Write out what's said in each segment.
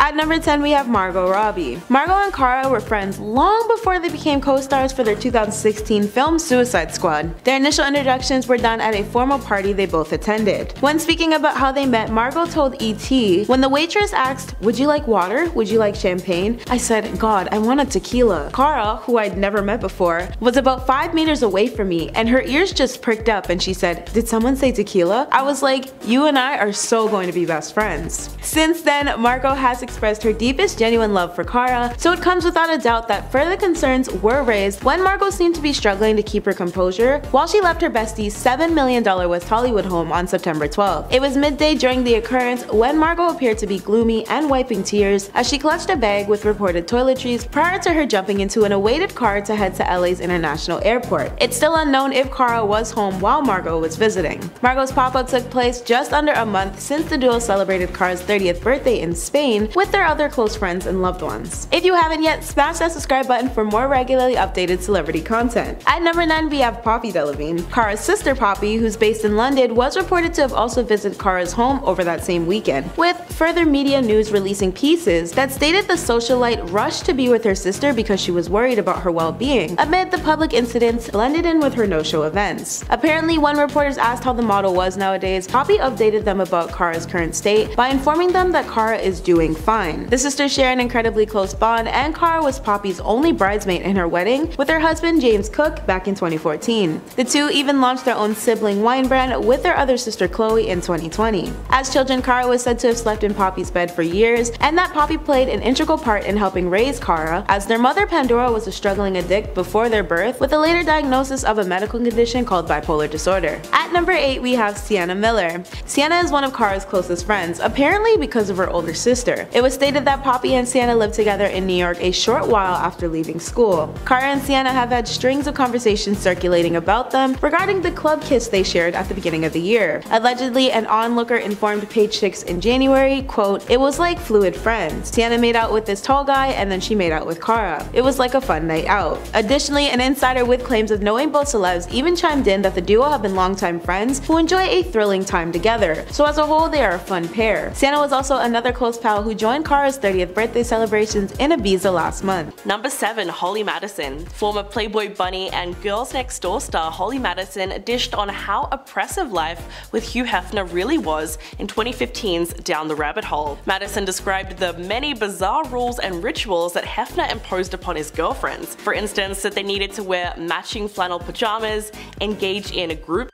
At number 10 we have Margot Robbie. Margot and Cara were friends long before they became co-stars for their 2016 film Suicide Squad. Their initial introductions were done at a formal party they both attended. When speaking about how they met, Margot told E.T., "When the waitress asked, 'Would you like water? Would you like champagne?' I said, 'God, I want a tequila.' Cara, who I'd never met before, was about 5 meters away from me and her ears just pricked up and she said, 'Did someone say tequila?' I was like, you and I are so going to be best friends." Since then, Margot has expressed her deepest genuine love for Cara, so it comes without a doubt that further concerns were raised when Margot seemed to be struggling to keep her composure while she left her bestie's $7 million West Hollywood home on September 12th. It was midday during the occurrence when Margot appeared to be gloomy and wiping tears as she clutched a bag with reported toiletries prior to her jumping into an awaited car to head to LA's International Airport. It's still unknown if Cara was home while Margot was visiting. Margot's pop-up took place just under a month since the duo celebrated Cara's 30th birthday in Spain with their other close friends and loved ones. If you haven't yet, smash that subscribe button for more regularly updated celebrity content. At number 9 we have Poppy Delevingne. Cara's sister Poppy, who's based in London, was reported to have also visited Cara's home over that same weekend, with further media news releasing pieces that stated the socialite rushed to be with her sister because she was worried about her well-being amid the public incidents blended in with her no-show events. Apparently, when reporters asked how the model was nowadays, Poppy updated them about Cara's current state by informing them that Cara is doing fine. The sisters share an incredibly close bond, and Cara was Poppy's only bridesmaid in her wedding with her husband James Cook back in 2014. The two even launched their own sibling wine brand with their other sister Chloe in 2020. As children, Cara was said to have slept in Poppy's bed for years, and that Poppy played an integral part in helping raise Cara, as their mother Pandora was a struggling addict before their birth with a later diagnosis of a medical condition called bipolar disorder. At number 8 we have Sienna Miller. Sienna is one of Cara's closest friends, apparently because of her older sister. It was stated that Poppy and Sienna lived together in New York a short while after leaving school. Cara and Sienna have had strings of conversations circulating about them regarding the club kiss they shared at the beginning of the year. Allegedly, an onlooker informed Page Six in January, quote, "It was like fluid friends. Sienna made out with this tall guy and then she made out with Cara. It was like a fun night out." Additionally, an insider with claims of knowing both celebs even chimed in that the duo have been longtime friends who enjoy a thrilling time together, so as a whole they are a fun pair. Sienna was also another close pal who joined Cara's 30th birthday celebrations in Ibiza last month. Number 7. Holly Madison. Former Playboy bunny and Girls Next Door star Holly Madison dished on how oppressive life with Hugh Hefner really was in 2015's Down the Rabbit Hole. Madison described the many bizarre rules and rituals that Hefner imposed upon his girlfriends. For instance, that they needed to wear matching flannel pajamas, engage in group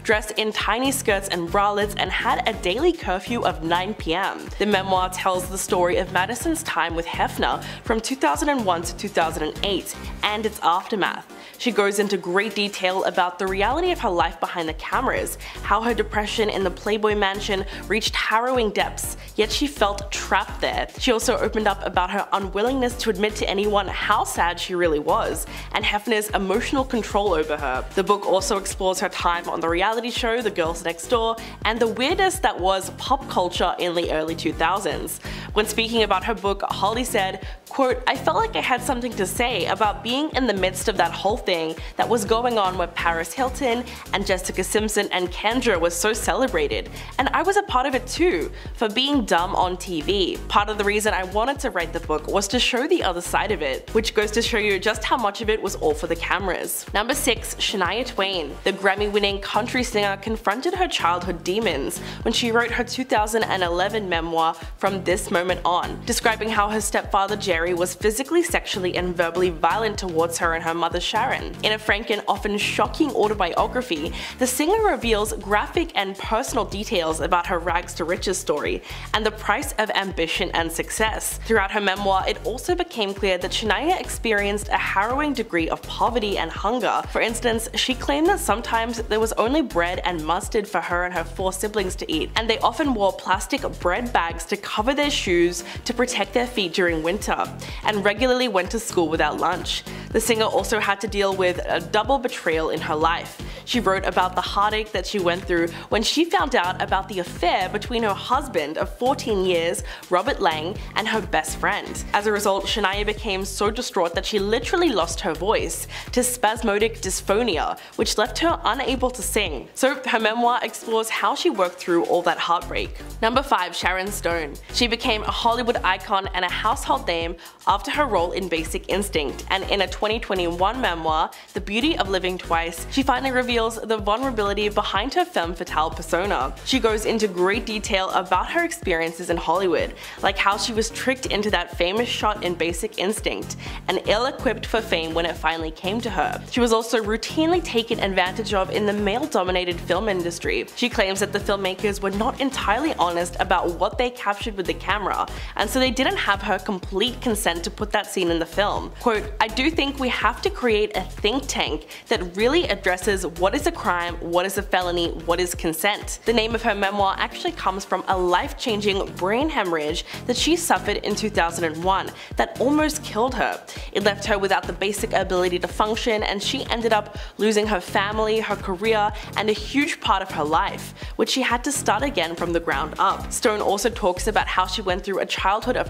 dressed in tiny skirts and bralettes, and had a daily curfew of 9 p.m. The memoir tells the story of Madison's time with Hefner from 2001 to 2008 and its aftermath. She goes into great detail about the reality of her life behind the cameras, how her depression in the Playboy mansion reached harrowing depths, yet she felt trapped there. She also opened up about her unwillingness to admit to anyone how sad she really was, and Hefner's emotional control over her. The book also explores her time on the reality show The Girls Next Door and the weirdness that was pop culture in the early 2000s. When speaking about her book, Holly said, quote, "I felt like I had something to say about being in the midst of that whole thing that was going on where Paris Hilton and Jessica Simpson and Kendra was so celebrated, and I was a part of it too, for being dumb on TV. Part of the reason I wanted to write the book was to show the other side of it, which goes to show you just how much of it was all for the cameras." Number 6. Shania Twain. The Grammy-winning country singer confronted her childhood demons when she wrote her 2011 memoir From This Moment On, describing how her stepfather Jerry was physically, sexually, and verbally violent towards her and her mother Sharon. In a frank and often shocking autobiography, the singer reveals graphic and personal details about her rags to riches story and the price of ambition and success. Throughout her memoir, it also became clear that Shania experienced a harrowing degree of poverty and hunger. For instance, she claimed that sometimes there was only bread and mustard for her and her 4 siblings to eat, and they often wore plastic bread bags to cover their shoes to protect their feet during winter, and regularly went to school without lunch. The singer also had to deal with a double betrayal in her life. She wrote about the heartache that she went through when she found out about the affair between her husband of 14 years, Robert Lang, and her best friend. As a result, Shania became so distraught that she literally lost her voice to spasmodic dysphonia, which left her unable to sing. So her memoir explores how she worked through all that heartbreak. Number 5. Sharon Stone. She became a Hollywood icon and a household name after her role in Basic Instinct, and in a 2021 memoir, The Beauty of Living Twice, she finally reveals the vulnerability behind her femme fatale persona. She goes into great detail about her experiences in Hollywood, like how she was tricked into that famous shot in Basic Instinct, and ill-equipped for fame when it finally came to her. She was also routinely taken advantage of in the male-dominated film industry. She claims that the filmmakers were not entirely honest about what they captured with the camera, and so they didn't have her complete consent to put that scene in the film. Quote, "I do think we have to create a think tank that really addresses what is a crime, what is a felony, what is consent." The name of her memoir actually comes from a life-changing brain hemorrhage that she suffered in 2001 that almost killed her. It left her without the basic ability to function, and she ended up losing her family, her career, and a huge part of her life, which she had to start again from the ground up. Stone also talks about how she went through a childhood of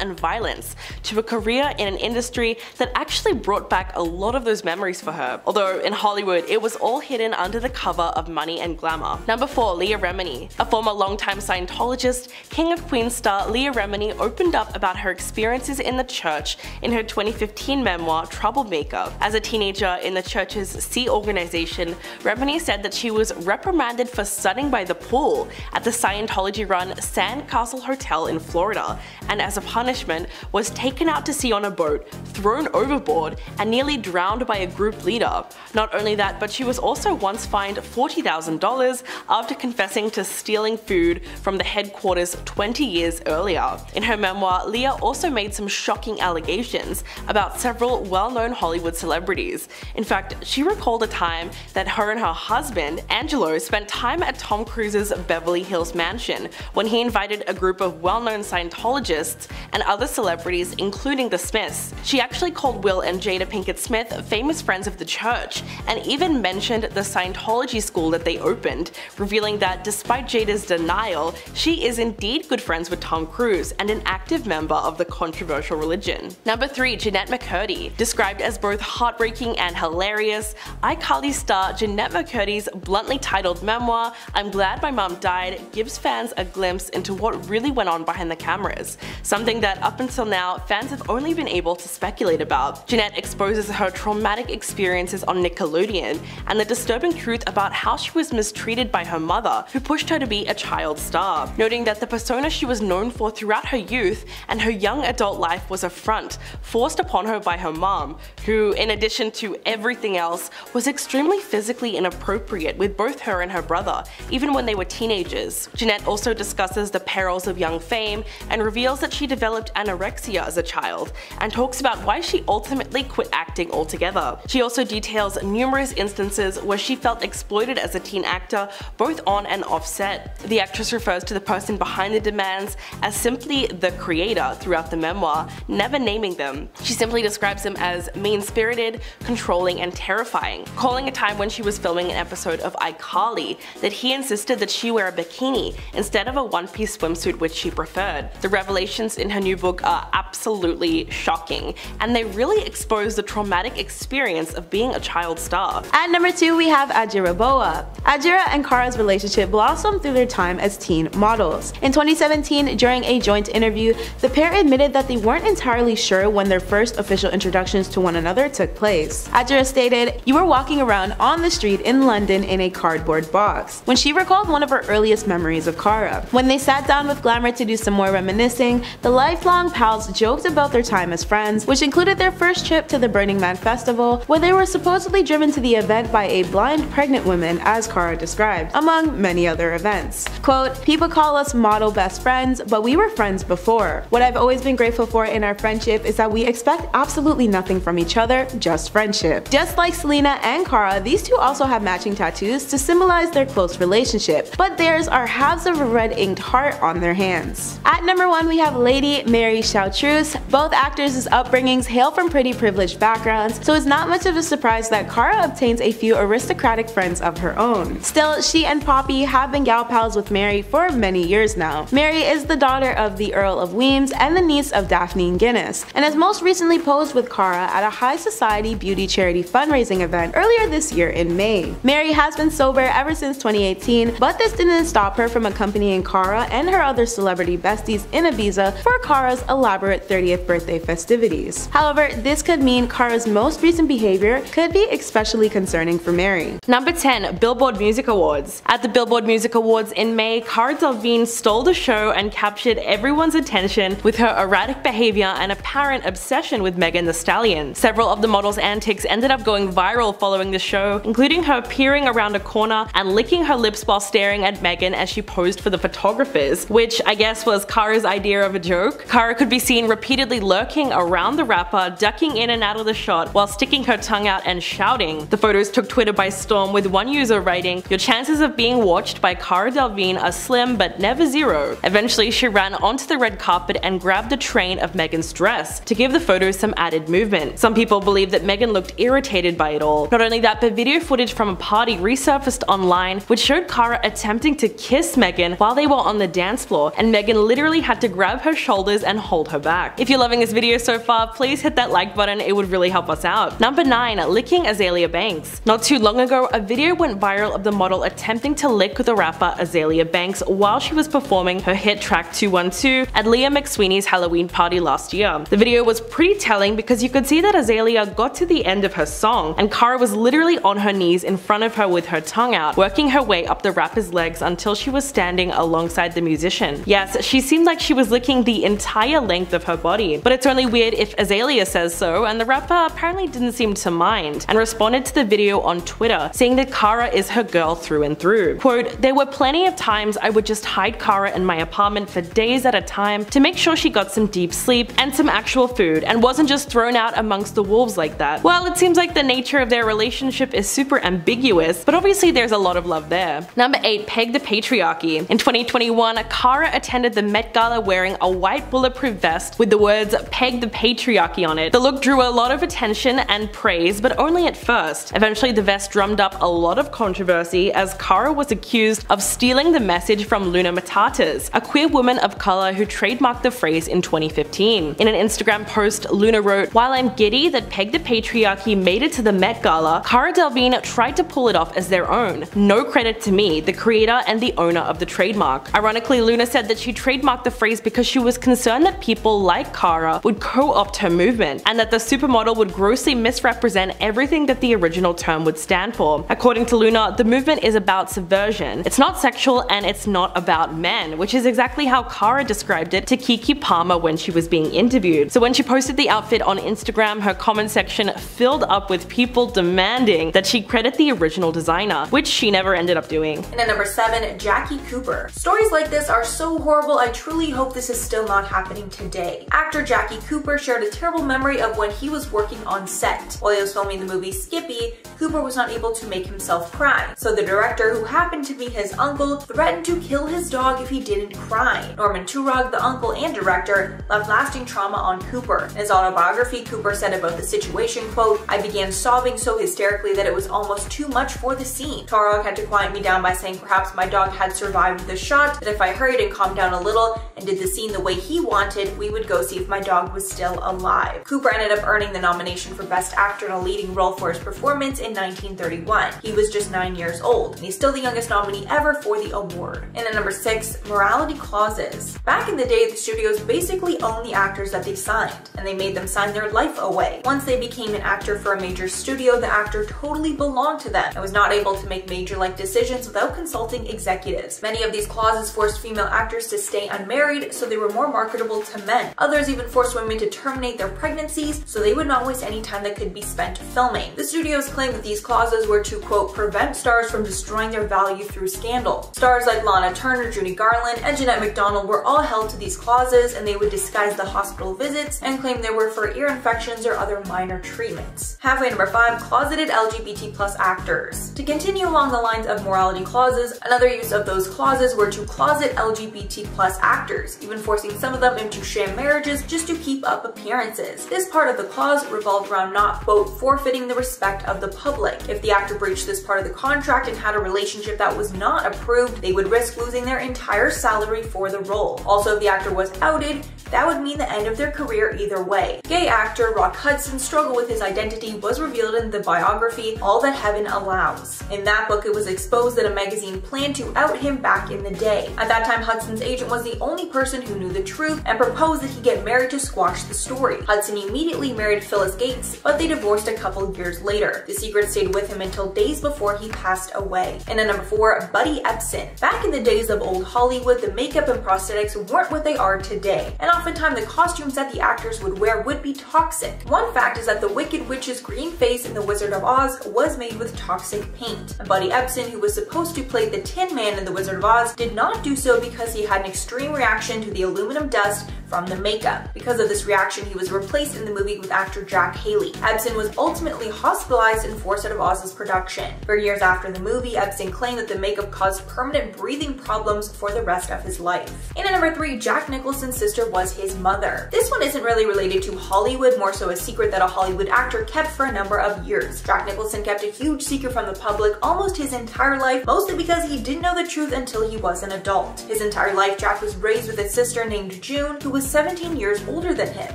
and violence to a career in an industry that actually brought back a lot of those memories for her. Although in Hollywood, it was all hidden under the cover of money and glamour. Number 4. Leah Remini. A former longtime Scientologist, King of Queens star Leah Remini opened up about her experiences in the church in her 2015 memoir, Troublemaker. As a teenager in the church's Sea organization, Remini said that she was reprimanded for studying by the pool at the Scientology-run Sandcastle Hotel in Florida, and as a punishment was taken out to sea on a boat, thrown overboard, and nearly drowned by a group leader. Not only that, but she was also once fined $40,000 after confessing to stealing food from the headquarters 20 years earlier. In her memoir, Leah also made some shocking allegations about several well-known Hollywood celebrities. In fact, she recalled a time that her and her husband, Angelo, spent time at Tom Cruise's Beverly Hills mansion when he invited a group of well-known Scientologists and other celebrities, including the Smiths. She actually called Will and Jada Pinkett Smith famous friends of the church, and even mentioned the Scientology school that they opened, revealing that despite Jada's denial, she is indeed good friends with Tom Cruise and an active member of the controversial religion. Number 3. Jeanette McCurdy. Described as both heartbreaking and hilarious, iCarly star Jeanette McCurdy's bluntly titled memoir, I'm Glad My Mom Died, gives fans a glimpse into what really went on behind the cameras, something that up until now fans have only been able to speculate about. Jeanette exposes her traumatic experiences on Nickelodeon and the disturbing truth about how she was mistreated by her mother, who pushed her to be a child star, noting that the persona she was known for throughout her youth and her young adult life was a front forced upon her by her mom, who, in addition to everything else, was extremely physically inappropriate with both her and her brother, even when they were teenagers. Jeanette also discusses the perils of young fame and reveals that she developed anorexia as a child, and talks about why she ultimately quit acting altogether. She also details numerous instances where she felt exploited as a teen actor, both on and off set. The actress refers to the person behind the demands as simply the creator throughout the memoir, never naming them. She simply describes them as mean-spirited, controlling, and terrifying, calling a time when she was filming an episode of iCarly that he insisted that she wear a bikini instead of a one-piece swimsuit, which she preferred. The revelations in her new book are absolutely shocking, and they really expose the traumatic experience of being a child star. At number 2, we have Ajira Boa. Ajira and Kara's relationship blossomed through their time as teen models. In 2017, during a joint interview, the pair admitted that they weren't entirely sure when their first official introductions to one another took place. Ajira stated, "You were walking around on the street in London in a cardboard box," when she recalled one of her earliest memories of Kara. When they sat down with Glamour to do some more reminiscing, the lifelong pals joked about their time as friends, which included their first trip to the Burning Man festival, where they were supposedly driven to the event by a blind pregnant woman, as Kara described, among many other events. Quote, "People call us model best friends, but we were friends before. What I've always been grateful for in our friendship is that we expect absolutely nothing from each other, just friendship." Just like Selena and Kara, these two also have matching tattoos to symbolize their close relationship, but theirs are halves of a red inked heart on their hands. At number 1, we have Lady Poppy, Mary Chartreuse. Both actors' upbringings hail from pretty privileged backgrounds, so it's not much of a surprise that Cara obtains a few aristocratic friends of her own. Still, she and Poppy have been gal pals with Mary for many years now. Mary is the daughter of the Earl of Weems and the niece of Daphne Guinness, and has most recently posed with Cara at a high society beauty charity fundraising event earlier this year in May. Mary has been sober ever since 2018, but this didn't stop her from accompanying Cara and her other celebrity besties in Ibiza for Cara's elaborate 30th birthday festivities. However, this could mean Cara's most recent behavior could be especially concerning for Mary. Number 10. Billboard Music Awards. At the Billboard Music Awards in May, Cara Delevingne stole the show and captured everyone's attention with her erratic behavior and apparent obsession with Megan Thee Stallion. Several of the model's antics ended up going viral following the show, including her peering around a corner and licking her lips while staring at Megan as she posed for the photographers, which I guess was Cara's idea of a joke. Cara could be seen repeatedly lurking around the rapper, ducking in and out of the shot while sticking her tongue out and shouting. The photos took Twitter by storm, with one user writing, "Your chances of being watched by Cara Delevingne are slim but never zero." Eventually, she ran onto the red carpet and grabbed a train of Megan's dress to give the photos some added movement. Some people believe that Megan looked irritated by it all. Not only that, but video footage from a party resurfaced online which showed Cara attempting to kiss Megan while they were on the dance floor, and Megan literally had to grab her shoulders and hold her back. If you're loving this video so far, please hit that like button, it would really help us out. Number 9. Licking Azealia Banks. Not too long ago, a video went viral of the model attempting to lick the rapper Azealia Banks while she was performing her hit track 212 at Leah McSweeney's Halloween party last year. The video was pretty telling because you could see that Azealia got to the end of her song, and Cara was literally on her knees in front of her with her tongue out, working her way up the rapper's legs until she was standing alongside the musician. Yes, she seemed like she was licking the entire length of her body, but it's only weird if Azealia says so, and the rapper apparently didn't seem to mind, and responded to the video on Twitter, saying that Cara is her girl through and through. Quote, "There were plenty of times I would just hide Cara in my apartment for days at a time to make sure she got some deep sleep and some actual food and wasn't just thrown out amongst the wolves like that." Well, it seems like the nature of their relationship is super ambiguous, but obviously there's a lot of love there. Number 8. Peg the Patriarchy. In 2021, Cara attended the Met Gala wearing a white bulletproof vest with the words "Peg the Patriarchy" on it. The look drew a lot of attention and praise, but only at first. Eventually, the vest drummed up a lot of controversy as Cara was accused of stealing the message from Luna Matatas, a queer woman of color who trademarked the phrase in 2015. In an Instagram post, Luna wrote, "While I'm giddy that Peg the Patriarchy made it to the Met Gala, Cara Delevingne tried to pull it off as their own. No credit to me, the creator and the owner of the trademark." Ironically, Luna said that she trademarked the phrase because she was concerned that people like Cara would co-opt her movement, and that the supermodel would grossly misrepresent everything that the original term would stand for. According to Luna, the movement is about subversion. It's not sexual and it's not about men, which is exactly how Cara described it to Keke Palmer when she was being interviewed. So when she posted the outfit on Instagram, her comment section filled up with people demanding that she credit the original designer, which she never ended up doing. And at number 7, Jackie Cooper. Stories like this are so horrible, I truly hope this is still not happening today. Actor Jackie Cooper shared a terrible memory of when he was working on set. While he was filming the movie Skippy, Cooper was not able to make himself cry. So the director, who happened to be his uncle, threatened to kill his dog if he didn't cry. Norman Turog, the uncle and director, left lasting trauma on Cooper. In his autobiography, Cooper said about the situation, quote, "I began sobbing so hysterically that it was almost too much for the scene. Turog had to quiet me down by saying perhaps my dog had survived the shot, that if I hurried and calmed down a little and did the scene the way he wanted, we would go see if my dog was still alive." Cooper ended up earning the nomination for Best Actor in a Leading Role for his performance in 1931. He was just 9 years old, and he's still the youngest nominee ever for the award. And at number 6, morality clauses. Back in the day, the studios basically owned the actors that they signed, and they made them sign their life away. Once they became an actor for a major studio, the actor totally belonged to them and was not able to make major life decisions without consulting executives. Many of these clauses forced female actors to stay unmarried so they were more marketable to men. Others even forced women to terminate their pregnancies so they would not waste any time that could be spent filming. The studios claimed that these clauses were to, quote, prevent stars from destroying their value through scandal. Stars like Lana Turner, Judy Garland, and Jeanette MacDonald were all held to these clauses, and they would disguise the hospital visits and claim they were for ear infections or other minor treatments. Halfway number 5, closeted LGBT+ actors. To continue along the lines of morality clauses, another use of those clauses were to closet LGBT+ actors, even forcing some of them into sham marriages just to keep up appearances. This part of the clause revolved around not, quote, forfeiting the respect of the public. If the actor breached this part of the contract and had a relationship that was not approved, they would risk losing their entire salary for the role. Also, if the actor was outed, that would mean the end of their career either way. Gay actor Rock Hudson's struggle with his identity was revealed in the biography All That Heaven Allows. In that book, it was exposed that a magazine planned to out him back in the day. At that time, Hudson's agent was the only person who knew the truth and proposed that he get married to squash the story. Hudson immediately married Phyllis Gates, but they divorced a couple years later. The secret stayed with him until days before he passed away. And at number 4, Buddy Ebsen. Back in the days of old Hollywood, the makeup and prosthetics weren't what they are today, and oftentimes the costumes that the actors would wear would be toxic. One fact is that the Wicked Witch's green face in The Wizard of Oz was made with toxic paint. And Buddy Ebsen, who was supposed to play the Tin Man in The Wizard of Oz, did not do so because he had an extreme reaction to the aluminum dust from the makeup. Because of this reaction, he was replaced in the movie with actor Jack Haley. Ebsen was ultimately hospitalized and forced out of Oz's production. For years after the movie, Ebsen claimed that the makeup caused permanent breathing problems for the rest of his life. And at number 3, Jack Nicholson's sister was his mother. This one isn't really related to Hollywood, more so a secret that a Hollywood actor kept for a number of years. Jack Nicholson kept a huge secret from the public almost his entire life, mostly because he didn't know the truth until he was an adult. His entire life, Jack was raised with a sister named June, who was 17 years older than him.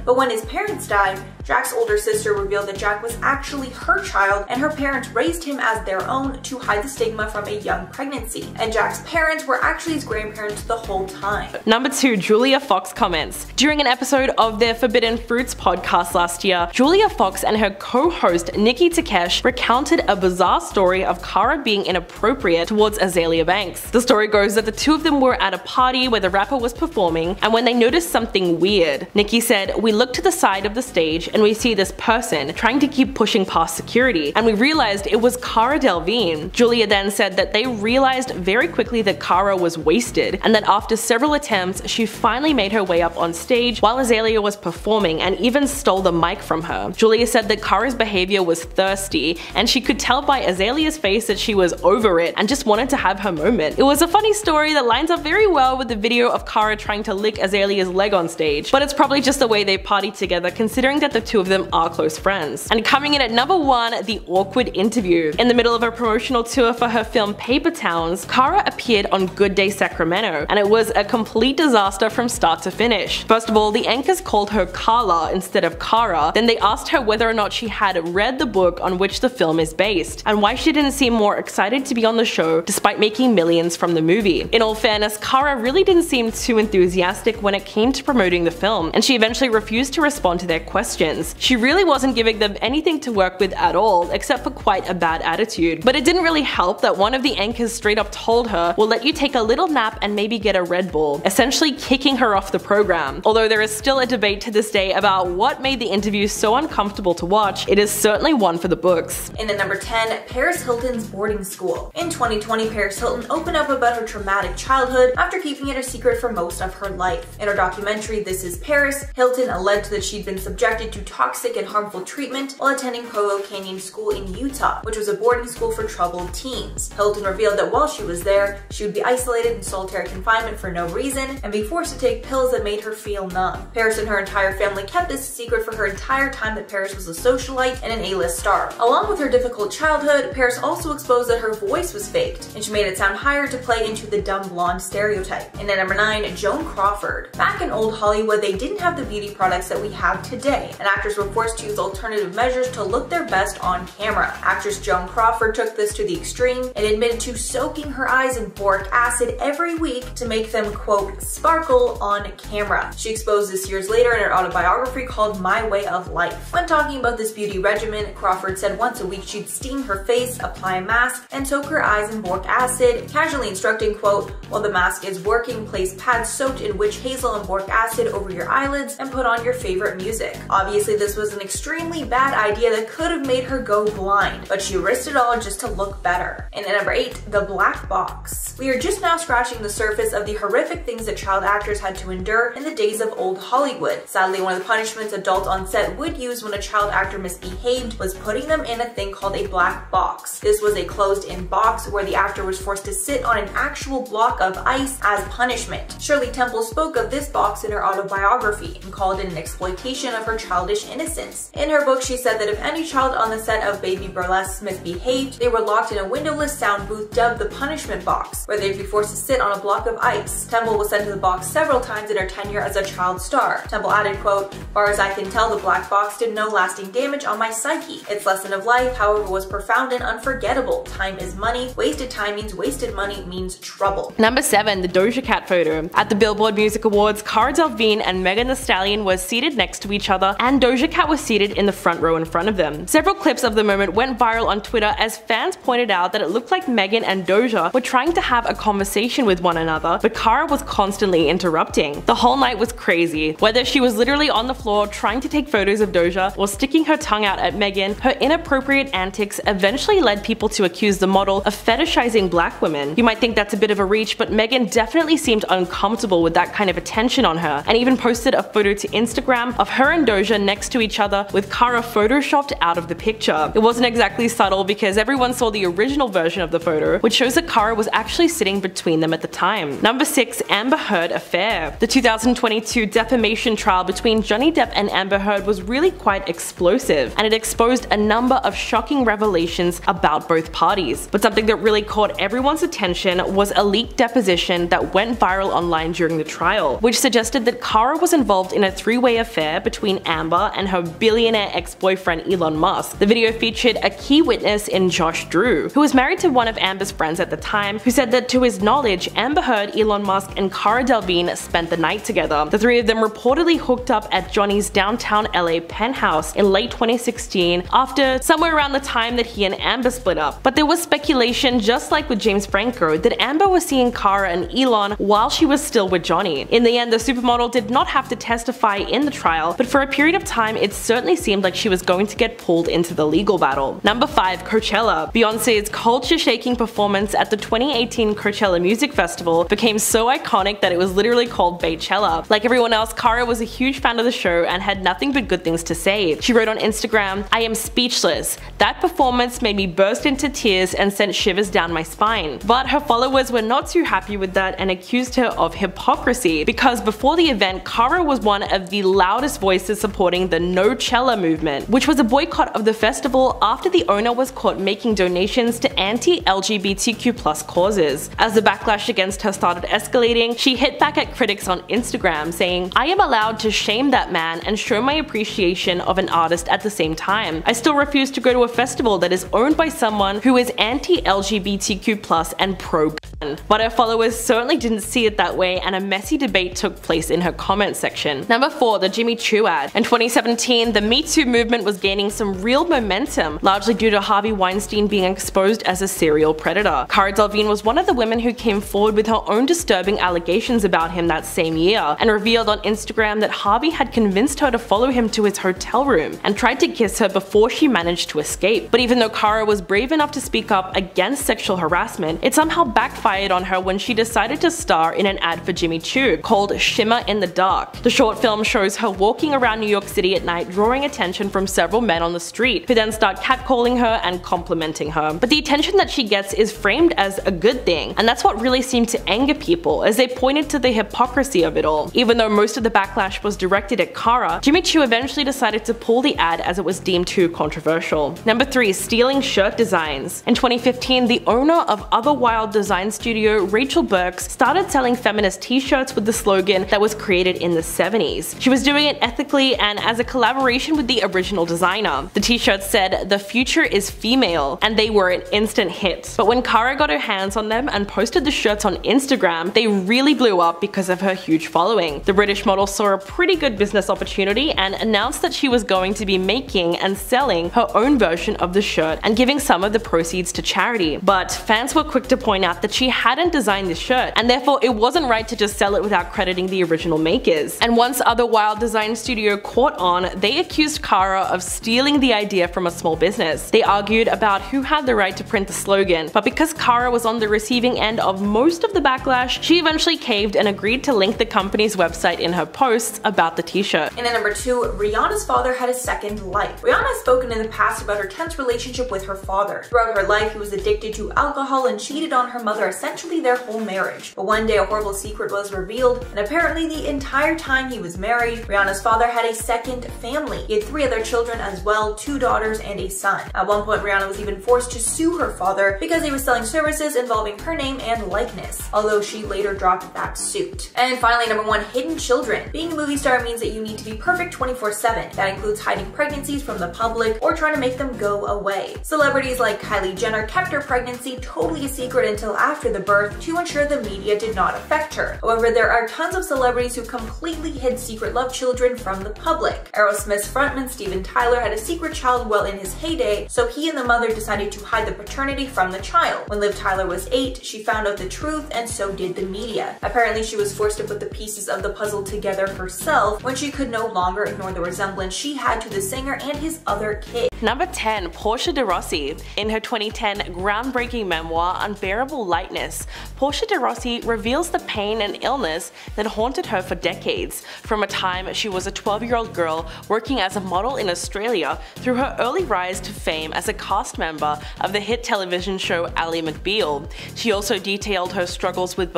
But when his parents died, Jack's older sister revealed that Jack was actually her child, and her parents raised him as their own to hide the stigma from a young pregnancy. And Jack's parents were actually his grandparents the whole time. Number 2, Julia Fox comments. During an episode of their Forbidden Fruits podcast last year, Julia Fox and her co-host Nikki Takesh recounted a bizarre story of Cara being inappropriate towards Azealia Banks. The story goes that the two of them were at a party where the rapper was performing, and when they noticed something weird, Nikki said, "We looked to the side of the stage and we see this person trying to keep pushing past security, and we realized it was Cara Delevingne." Julia then said that they realized very quickly that Cara was wasted, and that after several attempts, she finally made her way up on stage while Azealia was performing and even stole the mic from her. Julia said that Cara's behavior was thirsty, and she could tell by Azalea's face that she was over it and just wanted to have her moment. It was a funny story that lines up very well with the video of Cara trying to lick Azalea's leg on stage, but it's probably just the way they partied together considering that the two of them are close friends. And coming in at number 1, the awkward interview. In the middle of a promotional tour for her film Paper Towns, Cara appeared on Good Day Sacramento, and it was a complete disaster from start to finish. First of all, the anchors called her Carla instead of Cara, then they asked her whether or not she had read the book on which the film is based, and why she didn't seem more excited to be on the show despite making millions from the movie. In all fairness, Cara really didn't seem too enthusiastic when it came to promoting the film, and she eventually refused to respond to their questions. She really wasn't giving them anything to work with at all, except for quite a bad attitude. But it didn't really help that one of the anchors straight up told her, "We'll let you take a little nap and maybe get a Red Bull," essentially kicking her off the program. Although there is still a debate to this day about what made the interview so uncomfortable to watch, it is certainly one for the books. And at number 10, Paris Hilton's boarding school. In 2020, Paris Hilton opened up about her traumatic childhood after keeping it a secret for most of her life. In her documentary This Is Paris, Hilton alleged that she'd been subjected to toxic and harmful treatment while attending Provo Canyon School in Utah, which was a boarding school for troubled teens. Hilton revealed that while she was there, she would be isolated in solitary confinement for no reason and be forced to take pills that made her feel numb. Paris and her entire family kept this a secret for her entire time that Paris was a socialite and an A-list star. Along with her difficult childhood, Paris also exposed that her voice was faked, and she made it sound higher to play into the dumb blonde stereotype. And at number 9, Joan Crawford. Back in old Hollywood, they didn't have the beauty products that we have today, and actors were forced to use alternative measures to look their best on camera. Actress Joan Crawford took this to the extreme and admitted to soaking her eyes in boric acid every week to make them, quote, sparkle on camera. She exposed this years later in her autobiography called My Way of Life. When talking about this beauty regimen, Crawford said once a week she'd steam her face, apply a mask, and soak her eyes in boric acid, casually instructing, quote, while the mask is working, place pads soaked in witch hazel and boric acid over your eyelids and put on your favorite music. Obviously, this was an extremely bad idea that could have made her go blind, but she risked it all just to look better. And at number 8, the black box. We are just now scratching the surface of the horrific things that child actors had to endure in the days of old Hollywood. Sadly, one of the punishments adults on set would use when a child actor misbehaved was putting them in a thing called a black box. This was a closed-in box where the actor was forced to sit on an actual block of ice as punishment. Shirley Temple spoke of this box in in her autobiography and called it an exploitation of her childish innocence. In her book, she said that if any child on the set of Baby Burlesque misbehaved, they were locked in a windowless sound booth dubbed the punishment box, where they'd be forced to sit on a block of ice. Temple was sent to the box several times in her tenure as a child star. Temple added, quote, "Far as I can tell, the black box did no lasting damage on my psyche. Its lesson of life, however, was profound and unforgettable. Time is money. Wasted time means wasted money means trouble." Number 7. The Doja Cat photo. At the Billboard Music Awards, Cara Delevingne and Megan Thee Stallion were seated next to each other, and Doja Cat was seated in the front row in front of them. Several clips of the moment went viral on Twitter as fans pointed out that it looked like Megan and Doja were trying to have a conversation with one another, but Cara was constantly interrupting. The whole night was crazy. Whether she was literally on the floor trying to take photos of Doja or sticking her tongue out at Megan, her inappropriate antics eventually led people to accuse the model of fetishizing black women. You might think that's a bit of a reach, but Megan definitely seemed uncomfortable with that kind of attention on her, and even posted a photo to Instagram of her and Doja next to each other with Cara photoshopped out of the picture. It wasn't exactly subtle because everyone saw the original version of the photo, which shows that Cara was actually sitting between them at the time. Number 6. Amber Heard affair. The 2022 defamation trial between Johnny Depp and Amber Heard was really quite explosive, and it exposed a number of shocking revelations about both parties. But something that really caught everyone's attention was a leaked deposition that went viral online during the trial, which suggested that Cara was involved in a three-way affair between Amber and her billionaire ex-boyfriend Elon Musk. The video featured a key witness in Josh Drew, who was married to one of Amber's friends at the time, who said that to his knowledge, Amber Heard, Elon Musk, and Cara Delevingne spent the night together. The three of them reportedly hooked up at Johnny's downtown LA penthouse in late 2016 after somewhere around the time that he and Amber split up. But there was speculation, just like with James Franco, that Amber was seeing Cara and Elon while she was still with Johnny. In the end, the supermodel did not have to testify in the trial, but for a period of time it certainly seemed like she was going to get pulled into the legal battle. Number 5. Coachella. Beyoncé's culture-shaking performance at the 2018 Coachella Music Festival became so iconic that it was literally called Baychella. Like everyone else, Cara was a huge fan of the show and had nothing but good things to say. She wrote on Instagram, "I am speechless. That performance made me burst into tears and sent shivers down my spine." But her followers were not too happy with that and accused her of hypocrisy, because before the event, Cara was one of the loudest voices supporting the No-Chella movement, which was a boycott of the festival after the owner was caught making donations to anti-LGBTQ+ causes. As the backlash against her started escalating, she hit back at critics on Instagram saying, "I am allowed to shame that man and show my appreciation of an artist at the same time. I still refuse to go to a festival that is owned by someone who is anti-LGBTQ+ and pro-gun." But her followers certainly didn't see it that way, and a messy debate took place in her comment section. Number 4. The Jimmy Choo ad. In 2017, the Me Too movement was gaining some real momentum, largely due to Harvey Weinstein being exposed as a serial predator. Cara Delevingne was one of the women who came forward with her own disturbing allegations about him that same year, and revealed on Instagram that Harvey had convinced her to follow him to his hotel room and tried to kiss her before she managed to escape. But even though Cara was brave enough to speak up against sexual harassment, it somehow backfired on her when she decided to star in an ad for Jimmy Choo called Shimmer in the Dark. The short film shows her walking around New York City at night, drawing attention from several men on the street, who then start catcalling her and complimenting her. But the attention that she gets is framed as a good thing, and that's what really seemed to anger people, as they pointed to the hypocrisy of it all. Even though most of the backlash was directed at Cara, Jimmy Choo eventually decided to pull the ad as it was deemed too controversial. Number 3. Stealing shirt designs. In 2015, the owner of Other Wild design studio, Rachel Burks, started selling feminist t-shirts with the slogan that was created in the 70s. She was doing it ethically and as a collaboration with the original designer. The t-shirts said, "The future is female," and they were an instant hit. But when Cara got her hands on them and posted the shirts on Instagram, they really blew up because of her huge following. The British model saw a pretty good business opportunity and announced that she was going to be making and selling her own version of the shirt and giving some of the proceeds to charity. But fans were quick to point out that she hadn't designed this shirt, and therefore it wasn't right to just sell it without crediting the original makers. And once Other Wild design studio caught on, they accused Cara of stealing the idea from a small business. They argued about who had the right to print the slogan, but because Cara was on the receiving end of most of the backlash, she eventually caved and agreed to link the company's website in her posts about the t-shirt. And at number 2, Rihanna's father had a second life. Rihanna has spoken in the past about her tense relationship with her father. Throughout her life, he was addicted to alcohol and cheated on her mother a essentially their whole marriage. But one day a horrible secret was revealed, and apparently the entire time he was married, Rihanna's father had a second family. He had 3 other children as well, 2 daughters and a son. At one point, Rihanna was even forced to sue her father because he was selling services involving her name and likeness, although she later dropped that suit. And finally, number 1, hidden children. Being a movie star means that you need to be perfect 24/7. That includes hiding pregnancies from the public or trying to make them go away. Celebrities like Kylie Jenner kept her pregnancy totally a secret until after the birth to ensure the media did not affect her. However, there are tons of celebrities who completely hid secret love children from the public. Aerosmith's frontman Steven Tyler had a secret child well in his heyday, so he and the mother decided to hide the paternity from the child. When Liv Tyler was 8, she found out the truth, and so did the media. Apparently, she was forced to put the pieces of the puzzle together herself when she could no longer ignore the resemblance she had to the singer and his other kid. Number 10. Portia de Rossi. In her 2010 groundbreaking memoir Unbearable Lightness, Portia de Rossi reveals the pain and illness that haunted her for decades, from a time she was a 12-year-old girl working as a model in Australia through her early rise to fame as a cast member of the hit television show Ally McBeal. She also detailed her struggles with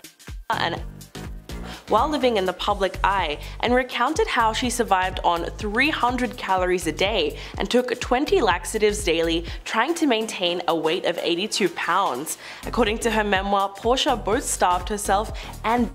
and while living in the public eye, and recounted how she survived on 300 calories a day and took 20 laxatives daily, trying to maintain a weight of 82 pounds. According to her memoir, Portia both starved herself and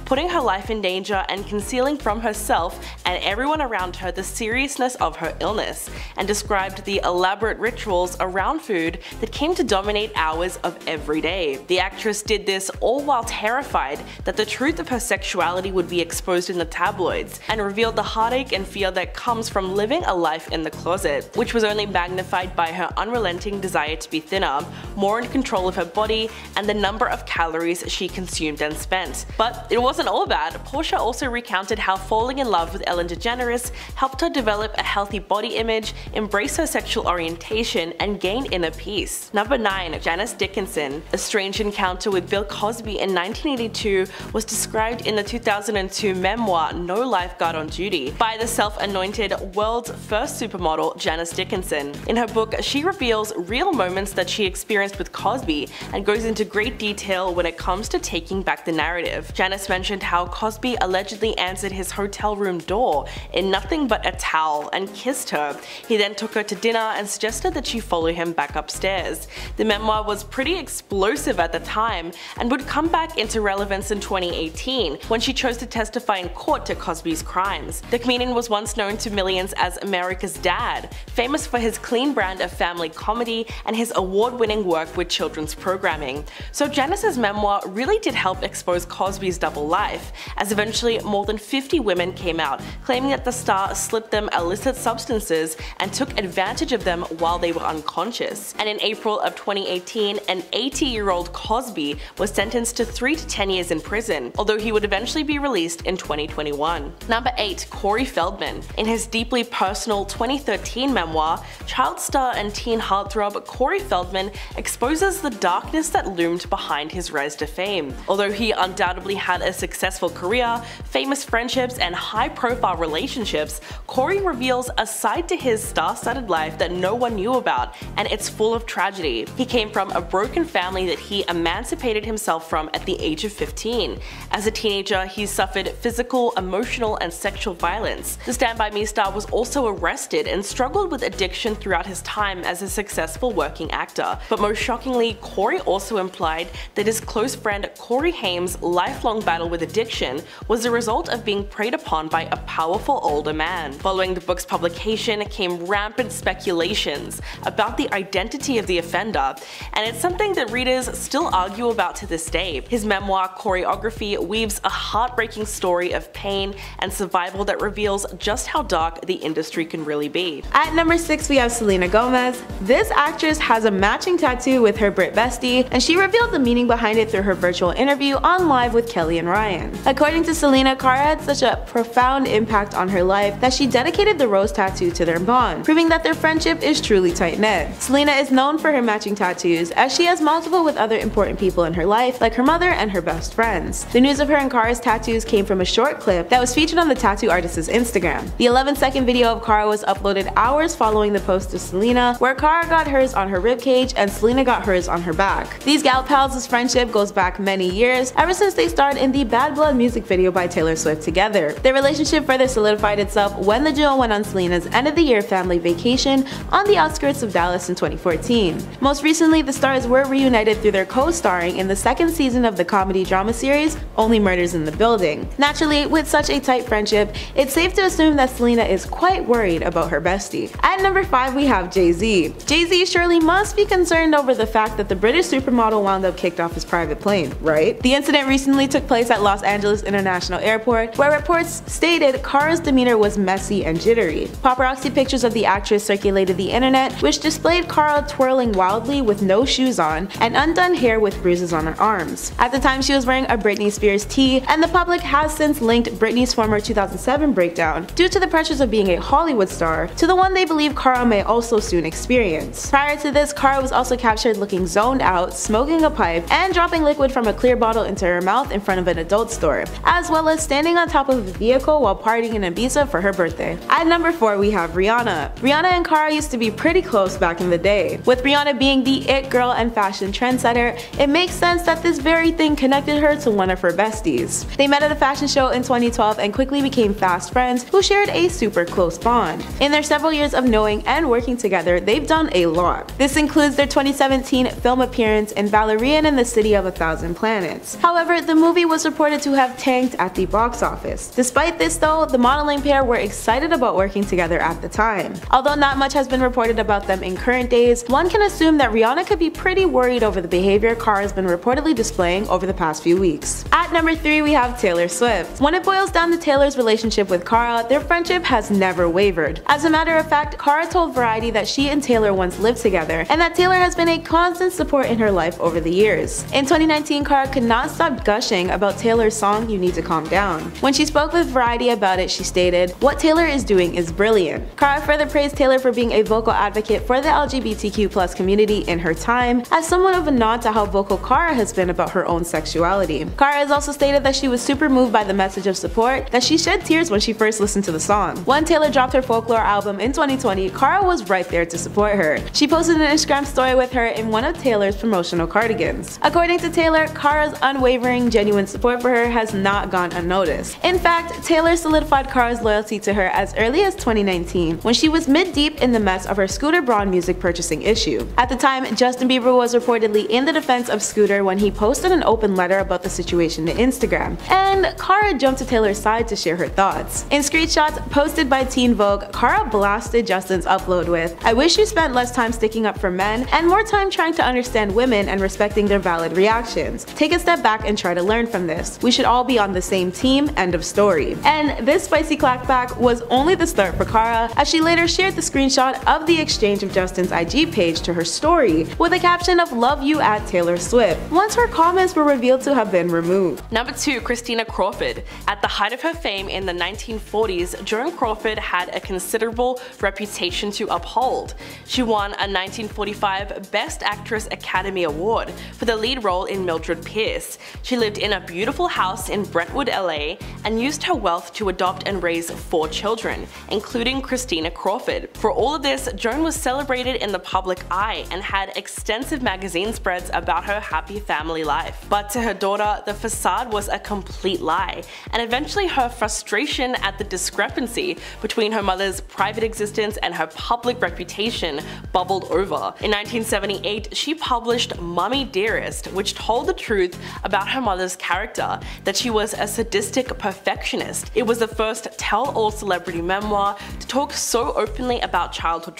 putting her life in danger and concealing from herself and everyone around her the seriousness of her illness, and described the elaborate rituals around food that came to dominate hours of every day. The actress did this all while terrified that the truth of her sexuality would be exposed in the tabloids, and revealed the heartache and fear that comes from living a life in the closet, which was only magnified by her unrelenting desire to be thinner, more in control of her body, and the number of calories she consumed and spent. But it wasn't all bad. Portia also recounted how falling in love with Ellen DeGeneres helped her develop a healthy body image, embrace her sexual orientation, and gain inner peace. Number 9. Janice Dickinson. A strange encounter with Bill Cosby in 1982 was described in the 2002 memoir No Lifeguard on Duty by the self-anointed world's first supermodel Janice Dickinson. In her book, she reveals real moments that she experienced with Cosby and goes into great detail when it comes to taking back the narrative. Janice mentioned how Cosby allegedly answered his hotel room door in nothing but a towel and kissed her. He then took her to dinner and suggested that she follow him back upstairs. The memoir was pretty explosive at the time and would come back into relevance in 2018 when she chose to testify in court to Cosby's crimes. The comedian was once known to millions as America's Dad, famous for his clean brand of family comedy and his award-winning work with children's programming. So Janice's memoir really did help expose Cosby's double life, as eventually more than 50 women came out claiming that the star slipped them illicit substances and took advantage of them while they were unconscious. And in April of 2018, an 80-year-old Cosby was sentenced to 3 to 10 years in prison, although he would eventually be released in 2021. Number 8. Corey Feldman. In his deeply personal 2013 memoir, child star and teen heartthrob Corey Feldman exposes the darkness that loomed behind his rise to fame. Although he undoubtedly had a successful career, famous friendships, and high-profile relationships, Corey reveals a side to his star-studded life that no one knew about, and it's full of tragedy. He came from a broken family that he emancipated himself from at the age of 15. As a teenager, he suffered physical, emotional, and sexual violence. The Stand By Me star was also arrested and struggled with addiction throughout his time as a successful working actor. But most shockingly, Corey also implied that his close friend Corey Haim's lifelong battle with addiction was the result of being preyed upon by a powerful older man. Following the book's publication came rampant speculations about the identity of the offender, and it's something that readers still argue about to this day. His memoir Choreography weaves a heartbreaking story of pain and survival that reveals just how dark the industry can really be. At number 6, we have Selena Gomez. This actress has a matching tattoo with her Brit bestie, and she revealed the meaning behind it through her virtual interview on Live with Kelly and Ryan. Ryan. According to Selena, Cara had such a profound impact on her life that she dedicated the rose tattoo to their bond, proving that their friendship is truly tight-knit. Selena is known for her matching tattoos, as she has multiple with other important people in her life, like her mother and her best friends. The news of her and Cara's tattoos came from a short clip that was featured on the tattoo artist's Instagram. The 11-second video of Cara was uploaded hours following the post of Selena, where Cara got hers on her ribcage and Selena got hers on her back. These gal pals' friendship goes back many years, ever since they starred in the Bad Blood music video by Taylor Swift together. Their relationship further solidified itself when the duo went on Selena's end-of-the-year family vacation on the outskirts of Dallas in 2014. Most recently, the stars were reunited through their co-starring in the second season of the comedy drama series Only Murders in the Building. Naturally, with such a tight friendship, it's safe to assume that Selena is quite worried about her bestie. At number 5, we have Jay-Z. Jay-Z surely must be concerned over the fact that the British supermodel wound up kicked off his private plane, right? The incident recently took place at Los Angeles International Airport, where reports stated Cara's demeanor was messy and jittery. Paparazzi pictures of the actress circulated the internet, which displayed Cara twirling wildly with no shoes on and undone hair with bruises on her arms. At the time, she was wearing a Britney Spears tee, and the public has since linked Britney's former 2007 breakdown, due to the pressures of being a Hollywood star, to the one they believe Cara may also soon experience. Prior to this, Cara was also captured looking zoned out, smoking a pipe, and dropping liquid from a clear bottle into her mouth in front of an adult store, as well as standing on top of a vehicle while partying in Ibiza for her birthday. At number 4, we have Rihanna. Rihanna and Cara used to be pretty close back in the day. With Rihanna being the it girl and fashion trendsetter, it makes sense that this very thing connected her to one of her besties. They met at a fashion show in 2012 and quickly became fast friends who shared a super close bond. In their several years of knowing and working together, they've done a lot. This includes their 2017 film appearance in Valerian in the City of a Thousand Planets. However, the movie was reported to have tanked at the box office. Despite this though, the modeling pair were excited about working together at the time. Although not much has been reported about them in current days, one can assume that Rihanna could be pretty worried over the behavior Cara has been reportedly displaying over the past few weeks. At number 3, we have Taylor Swift. When it boils down to Taylor's relationship with Cara, their friendship has never wavered. As a matter of fact, Cara told Variety that she and Taylor once lived together, and that Taylor has been a constant support in her life over the years. In 2019, Cara could not stop gushing about Taylor's song You Need to Calm Down. When she spoke with Variety about it, she stated, "What Taylor is doing is brilliant." Cara further praised Taylor for being a vocal advocate for the LGBTQ+ community in her time, as somewhat of a nod to how vocal Cara has been about her own sexuality. Cara has also stated that she was super moved by the message of support, that she shed tears when she first listened to the song. When Taylor dropped her Folklore album in 2020, Cara was right there to support her. She posted an Instagram story with her in one of Taylor's promotional cardigans. According to Taylor, Cara's unwavering, genuine support for her has not gone unnoticed. In fact, Taylor solidified Cara's loyalty to her as early as 2019, when she was mid-deep in the mess of her Scooter Braun music purchasing issue. At the time, Justin Bieber was reportedly in the defense of Scooter when he posted an open letter about the situation to Instagram, and Cara jumped to Taylor's side to share her thoughts. In screenshots posted by Teen Vogue, Cara blasted Justin's upload with, "I wish you spent less time sticking up for men and more time trying to understand women and respecting their valid reactions. Take a step back and try to learn from this. We should all be on the same team, end of story." And this spicy clapback was only the start for Cara, as she later shared the screenshot of the exchange of Justin's IG page to her story, with a caption of "Love you at Taylor Swift," once her comments were revealed to have been removed. Number 2, Christina Crawford. At the height of her fame in the 1940s, Joan Crawford had a considerable reputation to uphold. She won a 1945 Best Actress Academy Award for the lead role in Mildred Pierce. She lived in a beautiful house in Brentwood, LA, and used her wealth to adopt and raise 4 children, including Christina Crawford. For all of this, Joan was celebrated in the public eye and had extensive magazine spreads about her happy family life. But to her daughter, the facade was a complete lie, and eventually her frustration at the discrepancy between her mother's private existence and her public reputation bubbled over. In 1978, she published Mummy Dearest, which told the truth about her mother's character, that she was a sadistic perfectionist. It was the first tell-all celebrity memoir to talk so openly about childhood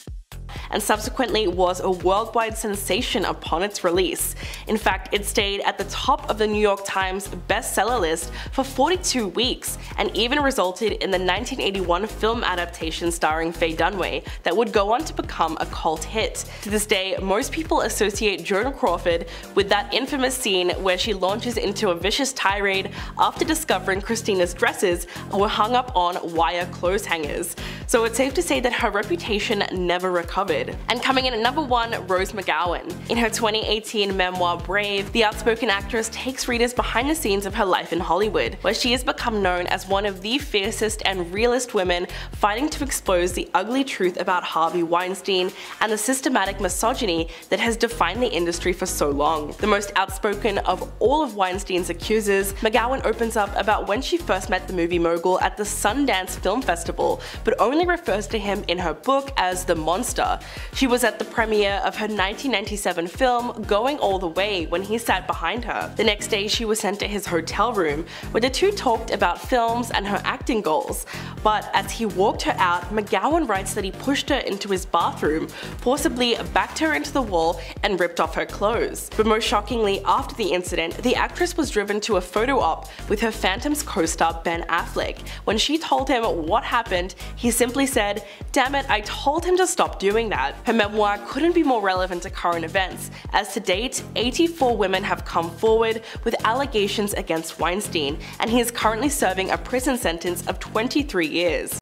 and subsequently was a worldwide sensation upon its release. In fact, it stayed at the top of the New York Times bestseller list for 42 weeks, and even resulted in the 1981 film adaptation starring Faye Dunaway that would go on to become a cult hit. To this day, most people associate Joan Crawford with that infamous scene where she launches into a vicious tirade after discovering Christina's dresses were hung up on wire clothes hangers. So it's safe to say that her reputation never recovered. And coming in at number 1, Rose McGowan. In her 2018 memoir Brave, the outspoken actress takes readers behind the scenes of her life in Hollywood, where she has become known as one of the fiercest and realest women fighting to expose the ugly truth about Harvey Weinstein and the systematic misogyny that has defined the industry for so long. The most outspoken of all of Weinstein's accusers, McGowan opens up about when she first met the movie mogul at the Sundance Film Festival, but only refers to him in her book as the monster. She was at the premiere of her 1997 film Going All the Way when he sat behind her. The next day she was sent to his hotel room, where the two talked about films and her acting goals. But as he walked her out, McGowan writes that he pushed her into his bathroom, forcibly backed her into the wall, and ripped off her clothes. But most shockingly, after the incident, the actress was driven to a photo op with her Phantoms co-star Ben Affleck. When she told him what happened, he simply said, "Damn it, I told him to stop doing that." Her memoir couldn't be more relevant to current events, as to date, 84 women have come forward with allegations against Weinstein, and he is currently serving a prison sentence of 23 years.